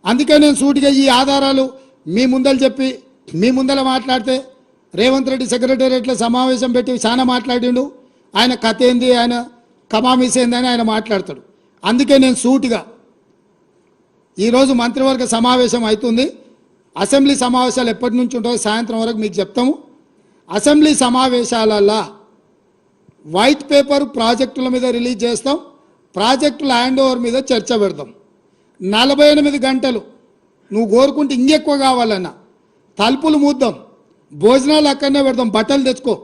అందుకే నేను సూటిగా ఈ ఆధారాలు మీ ముందర చెప్పి మీ ముందర మాట్లాడితే రేవంత్ రెడ్డి సెక్రటేరియట్లో సమావేశం పెట్టి చాలా మాట్లాడిండు. ఆయన కథ ఏంది, ఆయన కమామిస్ ఏంది అని ఆయన మాట్లాడతాడు. అందుకే నేను సూటిగా ఈరోజు మంత్రివర్గ సమావేశం అవుతుంది. అసెంబ్లీ సమావేశాలు ఎప్పటి నుంచి ఉంటాయో సాయంత్రం వరకు మీకు చెప్తాము. అసెంబ్లీ సమావేశాలలో వైట్ పేపర్ ప్రాజెక్టుల మీద రిలీజ్ చేస్తాం, ప్రాజెక్టుల హ్యాండ్ ఓవర్ మీద చర్చ పెడతాం. 48 గంటలు నువ్వు కోరుకుంటే ఇంకెక్కువ కావాలన్నా తలుపులు మూద్దాం, భోజనాలు అక్కడనే పెడతాం, బట్టలు తెచ్చుకో,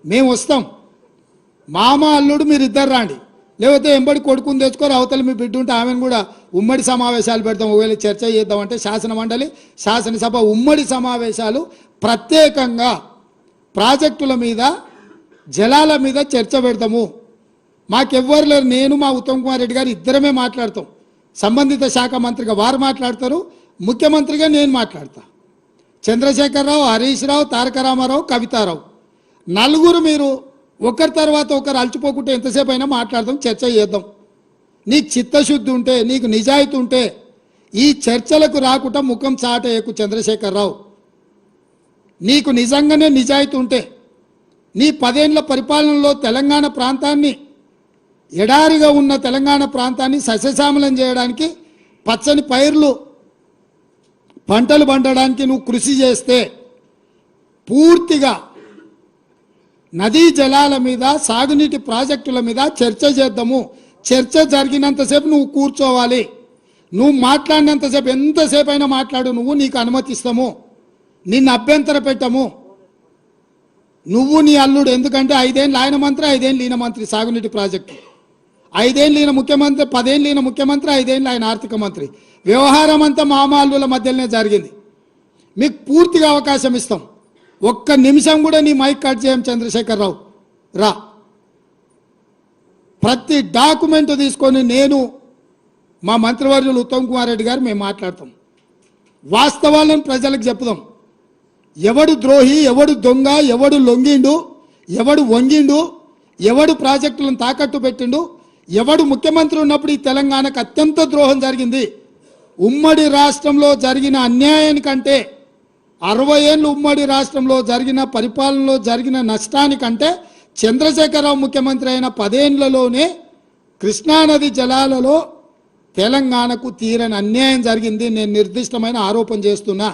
మేము వస్తాం. మామ అల్లుడు మీరు ఇద్దరు రాండి, లేకపోతే ఎంబడి కొడుకుని తెచ్చుకోరు, అవతల మీ బిడ్డ ఉంటే ఆమెను కూడా ఉమ్మడి సమావేశాలు పెడతాం. ఒకవేళ చర్చ చేద్దామంటే శాసన మండలి శాసనసభ ఉమ్మడి సమావేశాలు ప్రత్యేకంగా ప్రాజెక్టుల మీద జలాల మీద చర్చ పెడతాము. మాకెవ్వరు లేరు, నేను మా ఉత్తమ్ కుమార్ రెడ్డి గారు ఇద్దరమే మాట్లాడతాం. సంబంధిత శాఖ మంత్రిగా వారు మాట్లాడతారు, ముఖ్యమంత్రిగా నేను మాట్లాడతా. చంద్రశేఖరరావు, హరీష్ రావు, తారక రామారావు, కవితారావు నలుగురు మీరు ఒకరి తర్వాత ఒకరు అలచిపోకుంటే ఎంతసేపు అయినా మాట్లాడదాం, చర్చ చేద్దాం. నీకు చిత్తశుద్ధి ఉంటే, నీకు నిజాయితీ ఉంటే ఈ చర్చలకు రాకుండా ముఖం చాటేయకు చంద్రశేఖరరావు. నీకు నిజంగానే నిజాయితీ ఉంటే నీ 10 ఏళ్ల పరిపాలనలో తెలంగాణ ప్రాంతాన్ని, ఎడారిగా ఉన్న తెలంగాణ ప్రాంతాన్ని సస్యశ్యామలం చేయడానికి, పచ్చని పైర్లు పంటలు పండడానికి నువ్వు కృషి చేస్తే పూర్తిగా నదీ జలాల మీద, సాగునీటి ప్రాజెక్టుల మీద చర్చ చేద్దాము. చర్చ జరిగినంతసేపు నువ్వు కూర్చోవాలి. నువ్వు మాట్లాడినంతసేపు ఎంతసేపు అయినా మాట్లాడు, నువ్వు నీకు అనుమతిస్తాము, నిన్ను అభ్యంతర పెట్టము. నువ్వు నీ అల్లుడు, ఎందుకంటే 5 ఏళ్ళు ఆయన మంత్రి, 5 ఏళ్ళు ఈయన మంత్రి సాగునీటి ప్రాజెక్టు, 5 ఏళ్ళు ఈయన ముఖ్యమంత్రి, 10 ఏళ్ళు ఈయన ముఖ్యమంత్రి, 5 ఏళ్ళు ఆయన ఆర్థిక మంత్రి. వ్యవహారం అంతా మామాళ్ళుల మధ్యలోనే జరిగింది. మీకు పూర్తిగా అవకాశం ఇస్తాం. ఒక్క నిమిషం కూడా నీ మైక్ కట్ చేయం చంద్రశేఖరరావు, రా. ప్రతి డాక్యుమెంట్ తీసుకొని నేను మా మంత్రివర్యులు ఉత్తమ్ కుమార్ రెడ్డి గారు మేము మాట్లాడతాం. వాస్తవాలను ప్రజలకు చెప్పుదాం. ఎవడు ద్రోహి, ఎవడు దొంగ, ఎవడు లొంగిండు, ఎవడు వంగిండు, ఎవడు ప్రాజెక్టులను తాకట్టు పెట్టిండు, ఎవడు ముఖ్యమంత్రి ఉన్నప్పుడు ఈ తెలంగాణకు అత్యంత ద్రోహం జరిగింది. ఉమ్మడి రాష్ట్రంలో జరిగిన అన్యాయానికంటే, 60 ఏళ్ళు ఉమ్మడి రాష్ట్రంలో జరిగిన పరిపాలనలో జరిగిన నష్టానికంటే చంద్రశేఖరరావు ముఖ్యమంత్రి అయిన 10 ఏళ్లలోనే కృష్ణానది జలాలలో తెలంగాణకు తీరని అన్యాయం జరిగింది. నేను నిర్దిష్టమైన ఆరోపణ చేస్తున్నా.